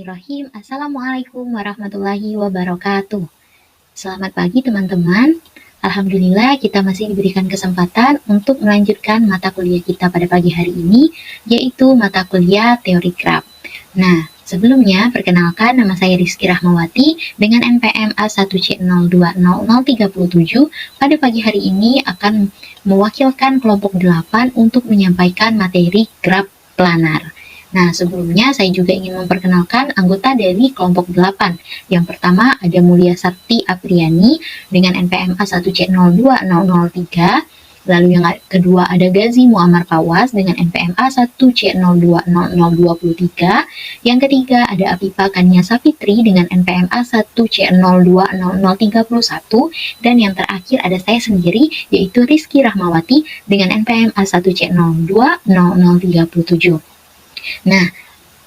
Bismillahirrahmanirrahim. Assalamualaikum warahmatullahi wabarakatuh. Selamat pagi teman-teman. Alhamdulillah kita masih diberikan kesempatan untuk melanjutkan mata kuliah kita pada pagi hari ini, yaitu mata kuliah teori graf. Nah, sebelumnya perkenalkan nama saya Rizky Rahmawati dengan NPM A1C020037. Pada pagi hari ini akan mewakilkan kelompok 8 untuk menyampaikan materi graf planar. Nah, sebelumnya saya juga ingin memperkenalkan anggota dari kelompok 8. Yang pertama ada Mulia Sakti Apriani dengan NPM A1C02003. Lalu yang kedua ada Gazi Muammar Fawaz dengan NPM A1C020023. Yang ketiga ada Afifa Kania Safitri dengan NPM A1C020031. Dan yang terakhir ada saya sendiri yaitu Rizky Rahmawati dengan NPM A1C020037. Nah,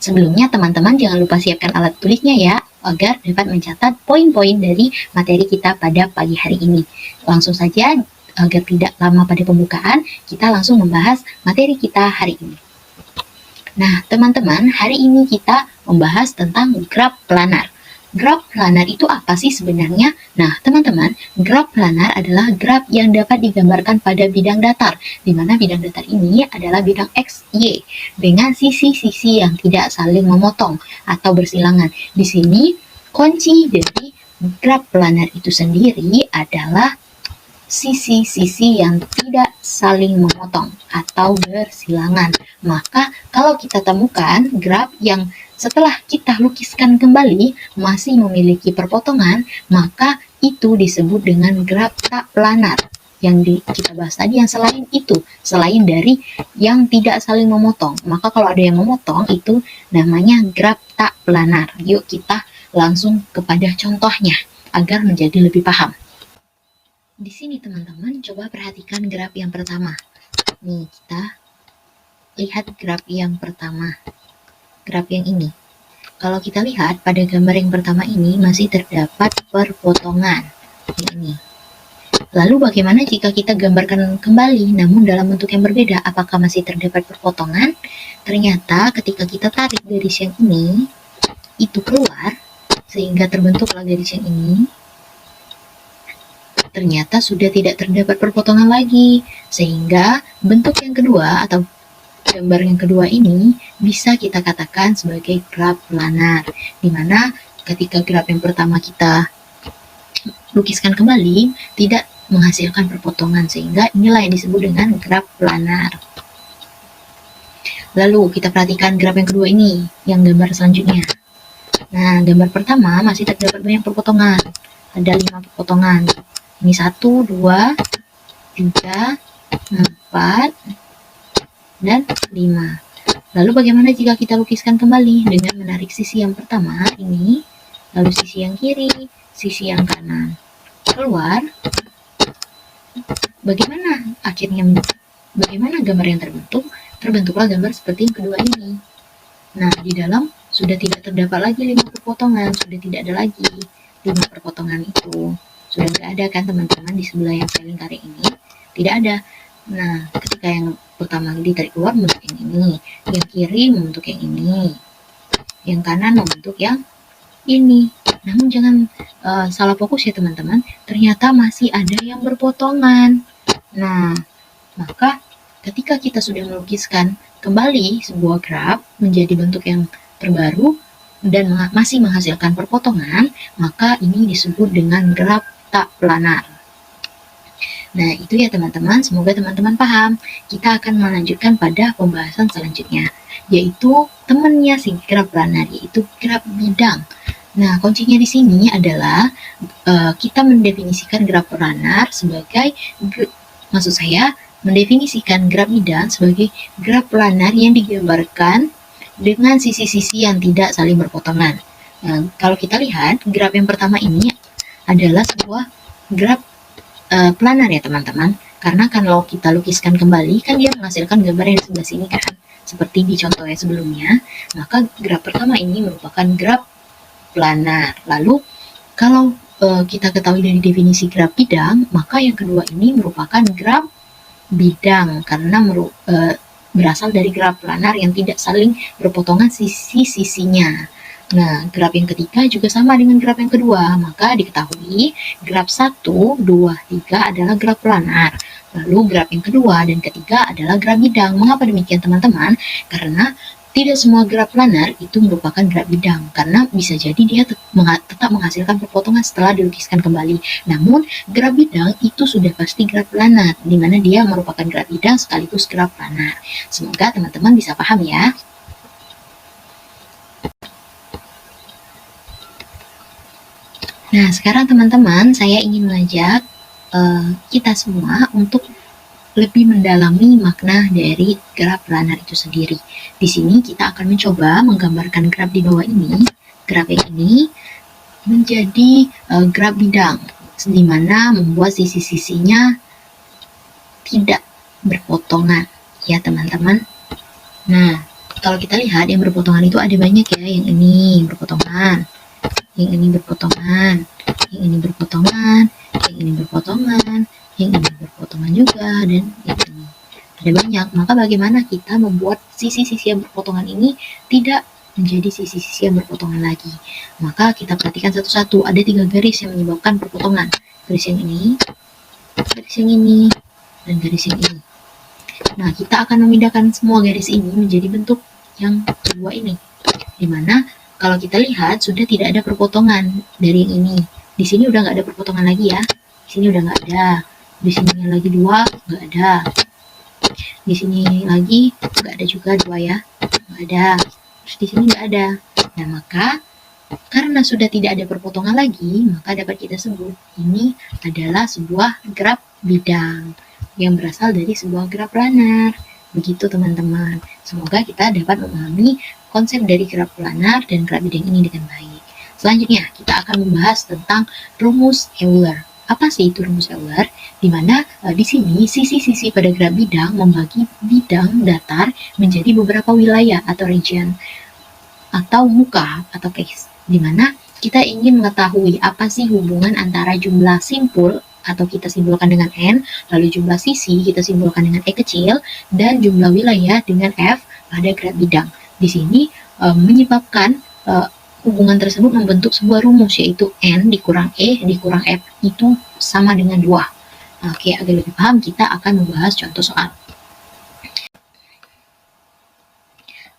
sebelumnya teman-teman jangan lupa siapkan alat tulisnya ya, agar dapat mencatat poin-poin dari materi kita pada pagi hari ini. Langsung saja, agar tidak lama pada pembukaan, kita langsung membahas materi kita hari ini. Nah, teman-teman, hari ini kita membahas tentang graf planar. Graf planar itu apa sih sebenarnya? Nah, teman-teman, graf planar adalah graf yang dapat digambarkan pada bidang datar, di mana bidang datar ini adalah bidang X, Y, dengan sisi-sisi yang tidak saling memotong atau bersilangan. Di sini, kunci dari graf planar itu sendiri adalah sisi-sisi yang tidak saling memotong atau bersilangan. Maka, kalau kita temukan graf yang setelah kita lukiskan kembali masih memiliki perpotongan, maka itu disebut dengan graf tak planar. Yang kita bahas tadi yang selain itu, selain dari yang tidak saling memotong, maka kalau ada yang memotong itu namanya graf tak planar. Yuk kita langsung kepada contohnya agar menjadi lebih paham. Di sini teman-teman coba perhatikan graf yang pertama. Nih kita lihat graf yang pertama. Graf yang ini. Kalau kita lihat pada gambar yang pertama ini masih terdapat perpotongan. Ini. Lalu bagaimana jika kita gambarkan kembali namun dalam bentuk yang berbeda? Apakah masih terdapat perpotongan? Ternyata ketika kita tarik garis yang ini, itu keluar sehingga terbentuklah garis yang ini. Ternyata sudah tidak terdapat perpotongan lagi. Sehingga bentuk yang kedua atau gambar yang kedua ini bisa kita katakan sebagai graf planar, di mana ketika graf yang pertama kita lukiskan kembali tidak menghasilkan perpotongan, sehingga inilah yang disebut dengan graf planar. Lalu kita perhatikan graf yang kedua ini, yang gambar selanjutnya. Nah, gambar pertama masih terdapat banyak perpotongan, ada 5 perpotongan. Ini 1, 2, 3, 4, dan 5. Lalu bagaimana jika kita lukiskan kembali dengan menarik sisi yang pertama ini, lalu sisi yang kiri, sisi yang kanan keluar? Bagaimana akhirnya, bagaimana gambar yang terbentuk? Terbentuklah gambar seperti yang kedua ini. Nah, di dalam sudah tidak terdapat lagi 5 perpotongan, sudah tidak ada lagi 5 perpotongan itu. Sudah tidak ada kan teman-teman, di sebelah yang saya lingkari ini tidak ada. Nah, ketika yang pertama ditarik keluar membentuk yang ini, yang kiri membentuk yang ini, yang kanan membentuk yang ini. Namun jangan salah fokus ya teman-teman, ternyata masih ada yang berpotongan. Nah, maka ketika kita sudah melukiskan kembali sebuah graf menjadi bentuk yang terbaru dan masih menghasilkan perpotongan, maka ini disebut dengan graf tak planar. Nah, itu ya teman-teman, semoga teman-teman paham. Kita akan melanjutkan pada pembahasan selanjutnya, yaitu temannya si graf planar, yaitu graf bidang. Nah, kuncinya di sini adalah kita mendefinisikan graf planar sebagai, maksud saya, mendefinisikan graf bidang sebagai graf planar yang digambarkan dengan sisi-sisi yang tidak saling berpotongan. Nah, kalau kita lihat, graf yang pertama ini adalah sebuah graf planar ya teman-teman, karena kalau kita lukiskan kembali kan dia menghasilkan gambar yang di sebelah sini kan, seperti di contoh yang sebelumnya. Maka graf pertama ini merupakan graf planar. Lalu kalau kita ketahui dari definisi graf bidang, maka yang kedua ini merupakan graf bidang karena berasal dari graf planar yang tidak saling berpotongan sisi-sisinya. Nah, graf yang ketiga juga sama dengan graf yang kedua, maka diketahui graf 1, 2, 3 adalah graf planar. Lalu graf yang kedua dan ketiga adalah graf bidang. Mengapa demikian teman-teman? Karena tidak semua graf planar itu merupakan graf bidang, karena bisa jadi dia tetap menghasilkan perpotongan setelah dilukiskan kembali. Namun, graf bidang itu sudah pasti graf planar, di mana dia merupakan graf bidang sekaligus graf planar. Semoga teman-teman bisa paham ya. Nah, sekarang teman-teman, saya ingin mengajak kita semua untuk lebih mendalami makna dari graf planar itu sendiri. Di sini kita akan mencoba menggambarkan graf di bawah ini, graf yang ini menjadi graf bidang, di mana membuat sisi-sisinya tidak berpotongan, ya teman-teman. Nah, kalau kita lihat yang berpotongan itu ada banyak ya, yang ini berpotongan, yang ini berpotongan, yang ini berpotongan, yang ini berpotongan, yang ini berpotongan juga, dan yang ini ada banyak. Maka bagaimana kita membuat sisi-sisi yang berpotongan ini tidak menjadi sisi-sisi yang berpotongan lagi? Maka kita perhatikan satu-satu. Ada 3 garis yang menyebabkan perpotongan. Garis yang ini, garis yang ini, dan garis yang ini. Nah, kita akan memindahkan semua garis ini menjadi bentuk yang kedua ini, dimana kalau kita lihat sudah tidak ada perpotongan dari yang ini. Di sini udah nggak ada perpotongan lagi ya. Di sini udah nggak ada. Di sini lagi 2 nggak ada. Di sini lagi nggak ada juga 2 ya. Nggak ada. Terus di sini nggak ada. Nah, maka karena sudah tidak ada perpotongan lagi, maka dapat kita sebut ini adalah sebuah graf bidang yang berasal dari sebuah graf planar. Begitu teman-teman. Semoga kita dapat memahami konsep dari graf planar dan graf bidang ini dengan baik. Selanjutnya, kita akan membahas tentang rumus Euler. Apa sih itu rumus Euler? Di mana di sini sisi-sisi pada graf bidang membagi bidang datar menjadi beberapa wilayah atau region, atau muka atau case, di mana kita ingin mengetahui apa sih hubungan antara jumlah simpul atau kita simbolkan dengan N, lalu jumlah sisi kita simbolkan dengan E kecil, dan jumlah wilayah dengan F pada graf bidang. Di sini menyebabkan hubungan tersebut membentuk sebuah rumus, yaitu N dikurang E dikurang F itu sama dengan 2. Oke, agar lebih paham kita akan membahas contoh soal.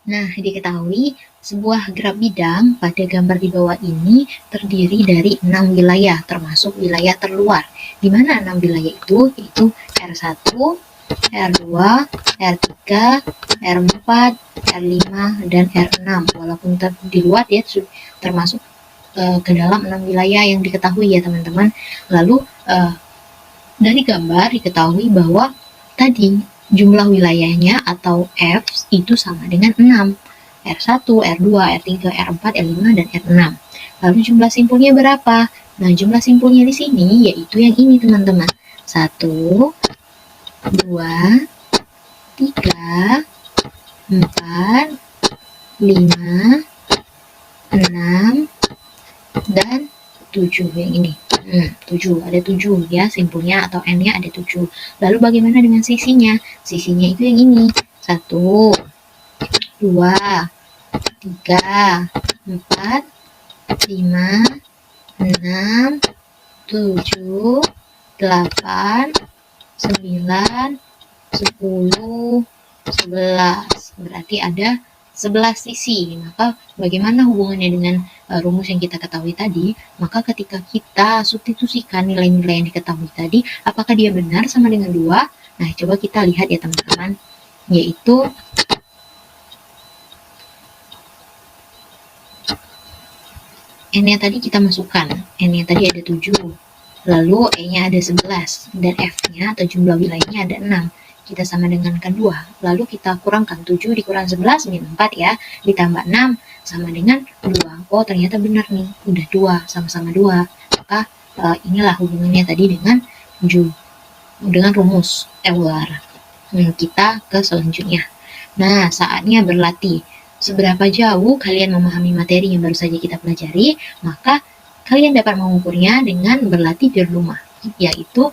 Nah, diketahui sebuah graf bidang pada gambar di bawah ini terdiri dari 6 wilayah, termasuk wilayah terluar. Di mana 6 wilayah itu? Yaitu R1, R2, R3, R4, R5, dan R6. Walaupun di luar dia termasuk ke dalam 6 wilayah yang diketahui ya teman-teman. Lalu dari gambar diketahui bahwa tadi jumlah wilayahnya atau F itu sama dengan 6. R1, R2, R3, R4, R5, dan R6. Lalu jumlah simpulnya berapa? Nah, jumlah simpulnya di sini yaitu yang ini teman-teman. 1, 2, 3, 4, 5, 6, dan 7 yang ini. 7, ada 7 ya simpulnya atau N-nya ada 7. Lalu bagaimana dengan sisinya? Sisinya itu yang ini. 1, 2, 3, 4, 5, 6, 7, 8, 9, 10, 11. Berarti ada 11 sisi. Maka bagaimana hubungannya dengan rumus yang kita ketahui tadi? Maka ketika kita substitusikan nilai-nilai yang diketahui tadi, apakah dia benar sama dengan 2? Nah, coba kita lihat ya teman-teman. Yaitu N-nya tadi kita masukkan. N-nya tadi ada 7. Lalu E-nya ada 11. Dan F-nya atau jumlah wilayahnya ada 6. Kita sama dengan kan 2. Lalu kita kurangkan 7 dikurang 11 min 4 ya. Ditambah 6 sama dengan 2. Oh, ternyata benar nih. Udah 2, sama-sama 2. Maka inilah hubungannya tadi dengan rumus Euler. Kita ke selanjutnya. Nah, saatnya berlatih. Seberapa jauh kalian memahami materi yang baru saja kita pelajari, maka kalian dapat mengukurnya dengan berlatih di rumah. Yaitu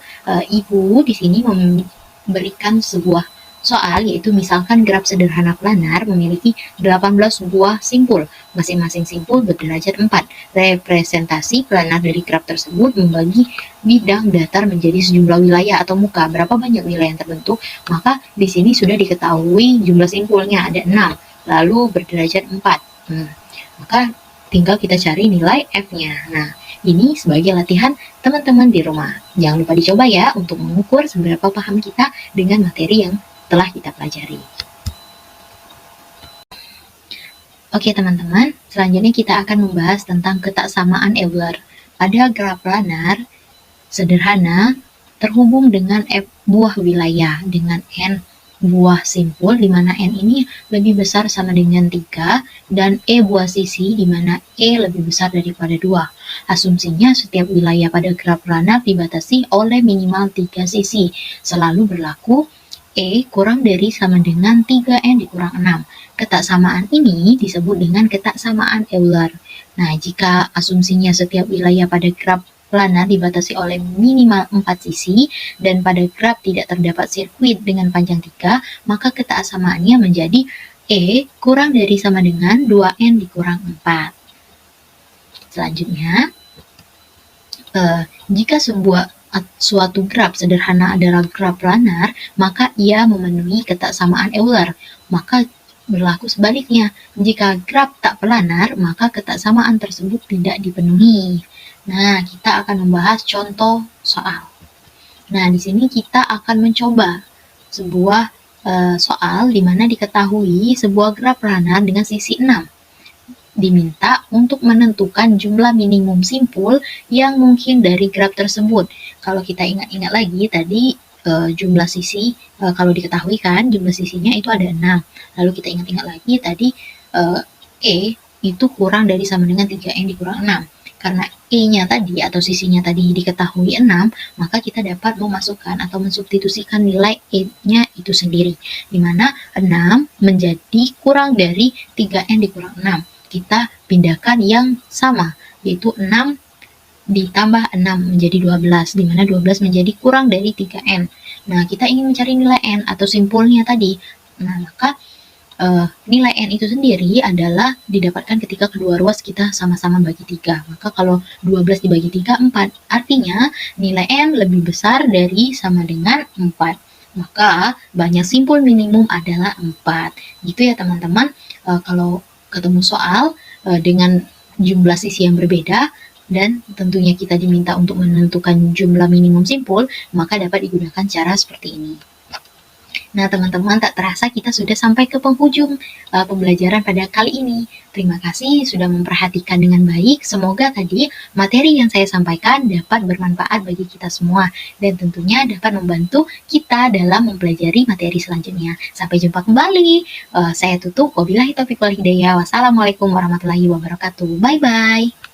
ibu di sini memberikan sebuah soal, yaitu misalkan graf sederhana planar memiliki 18 buah simpul, masing-masing simpul berderajat 4. Representasi planar dari graf tersebut membagi bidang datar menjadi sejumlah wilayah atau muka. Berapa banyak wilayah yang terbentuk? Maka di sini sudah diketahui jumlah simpulnya ada 6, lalu berderajat 4. Maka tinggal kita cari nilai F-nya. Nah, ini sebagai latihan teman-teman di rumah. Jangan lupa dicoba ya untuk mengukur seberapa paham kita dengan materi yang telah kita pelajari. Oke teman-teman, selanjutnya kita akan membahas tentang ketaksamaan Euler. Pada graf planar sederhana terhubung dengan F buah wilayah dengan N buah simpul, di mana N ini lebih besar sama dengan 3, dan E buah sisi, di mana E lebih besar daripada 2. Asumsinya setiap wilayah pada graf planar dibatasi oleh minimal 3 sisi. Selalu berlaku E kurang dari sama dengan 3N dikurang 6. Ketaksamaan ini disebut dengan ketaksamaan Euler. Nah, jika asumsinya setiap wilayah pada graf planar dibatasi oleh minimal 4 sisi dan pada graf tidak terdapat sirkuit dengan panjang 3, maka ketaksamaannya menjadi E kurang dari sama dengan 2N dikurang 4. Selanjutnya, jika suatu graf sederhana adalah graf planar, maka ia memenuhi ketaksamaan Euler. Maka berlaku sebaliknya, jika graf tak planar, maka ketaksamaan tersebut tidak dipenuhi. Nah, kita akan membahas contoh soal. Nah, di sini kita akan mencoba sebuah soal di mana diketahui sebuah graf planar dengan sisi 6. Diminta untuk menentukan jumlah minimum simpul yang mungkin dari graf tersebut. Kalau kita ingat-ingat lagi tadi jumlah sisi, kalau diketahui kan jumlah sisinya itu ada 6. Lalu kita ingat-ingat lagi tadi E itu kurang dari sama dengan 3N dikurang 6. Karena E-nya tadi atau sisinya tadi diketahui 6, maka kita dapat memasukkan atau mensubstitusikan nilai E-nya itu sendiri, di mana 6 menjadi kurang dari 3N dikurang 6. Kita pindahkan yang sama, yaitu 6 ditambah 6 menjadi 12, di mana 12 menjadi kurang dari 3N. Nah, kita ingin mencari nilai N atau simpulnya tadi. Nah, maka nilai N itu sendiri adalah didapatkan ketika kedua ruas kita sama-sama bagi 3. Maka kalau 12 dibagi 3, 4. Artinya nilai N lebih besar dari sama dengan 4. Maka banyak simpul minimum adalah 4. Gitu ya teman-teman. Kalau ketemu soal dengan jumlah sisi yang berbeda dan tentunya kita diminta untuk menentukan jumlah minimum simpul, maka dapat digunakan cara seperti ini. Nah teman-teman, tak terasa kita sudah sampai ke penghujung pembelajaran pada kali ini. Terima kasih sudah memperhatikan dengan baik. Semoga tadi materi yang saya sampaikan dapat bermanfaat bagi kita semua dan tentunya dapat membantu kita dalam mempelajari materi selanjutnya. Sampai jumpa kembali. Saya tutup. Wabillahi taufiq wal hidayah. Wassalamualaikum warahmatullahi wabarakatuh. Bye-bye.